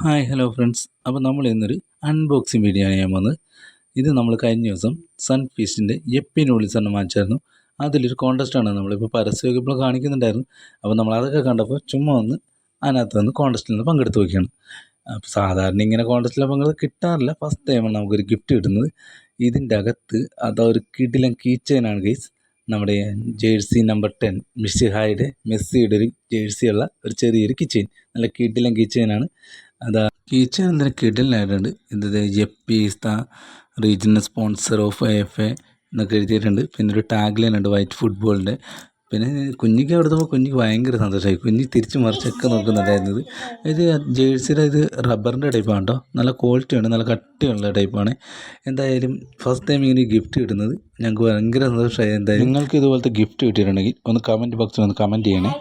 Hi hello friends. അപ്പോൾ നമ്മൾ ഇന്നൊരു അൺബോക്സിങ് വീഡിയോ ആണ് ചെയ്യാൻ പോകുന്നത്. ഇത് നമ്മൾ കഴിഞ്ഞ ദിവസം സൺ ഫീസ്റ്റിൻ്റെ യെപ്പി നൂഡിൽസ് എണ്ണം വാങ്ങിച്ചായിരുന്നു. അതിലൊരു കോൺടെസ്റ്റാണ് നമ്മളിപ്പോൾ പരസ്യമൊക്കെ ഇപ്പോൾ കാണിക്കുന്നുണ്ടായിരുന്നു. അപ്പോൾ നമ്മളതൊക്കെ കണ്ടപ്പോൾ ചുമ്മാ ഒന്ന് അതിനകത്ത് വന്ന് കോൺടെസ്റ്റിൽ നിന്ന് പങ്കെടുത്ത് നോക്കിയാണ്. അപ്പോൾ സാധാരണ ഇങ്ങനെ കോൺടെസ്റ്റിൽ പങ്കെടുത്ത് കിട്ടാറില്ല. ഫസ്റ്റ് ടൈമാണ് നമുക്കൊരു ഗിഫ്റ്റ് കിട്ടുന്നത്. ഇതിൻ്റെ അകത്ത് അതൊരു കിടിലൻ കീ ചെയിനാണ് ഗൈസ്. നമ്മുടെ ജേഴ്സി നമ്പർ 10 മെസ്സിയുടെ ഒരു ജേഴ്സിയുള്ള ഒരു ചെറിയൊരു കീ ചെയിൻ, നല്ല കിടിലൻ കീ ചെയിനാണ്. അതാ കീച്ചൻ എന്തിനാ കിടലിനായിട്ടുണ്ട്. ഇത് യെപ്പി is the regional sponsor of AFA എന്നൊക്കെ എഴുതിയിട്ടുണ്ട്. പിന്നെ ഒരു ടാഗ് ലൈൻ ഉണ്ട് വൈറ്റ് ഫുട്ബോളിൻ്റെ. പിന്നെ കുഞ്ഞിക്ക് എടുത്തപ്പോൾ കുഞ്ഞിക്ക് ഭയങ്കര സന്തോഷമായി. കുഞ്ഞി തിരിച്ച് മറിച്ചൊക്കെ നോക്കുന്നുണ്ടായിരുന്നത്. ഇത് ജേഴ്സിയുടെ ഇത് റബ്ബറിൻ്റെ ടൈപ്പാണ് കേട്ടോ. നല്ല ക്വാളിറ്റി ഉണ്ട്, നല്ല കട്ടിയുള്ള ടൈപ്പാണ്. എന്തായാലും ഫസ്റ്റ് ടൈം ഇങ്ങനെ ഗിഫ്റ്റ് കിട്ടുന്നത് ഞങ്ങൾക്ക് ഭയങ്കര സന്തോഷമായി. എന്തായാലും നിങ്ങൾക്ക് ഇതുപോലത്തെ ഗിഫ്റ്റ് കിട്ടിയിട്ടുണ്ടെങ്കിൽ ഒന്ന് കമൻറ്റ് ബോക്സിൽ ഒന്ന് കമൻറ്റ് ചെയ്യണേ.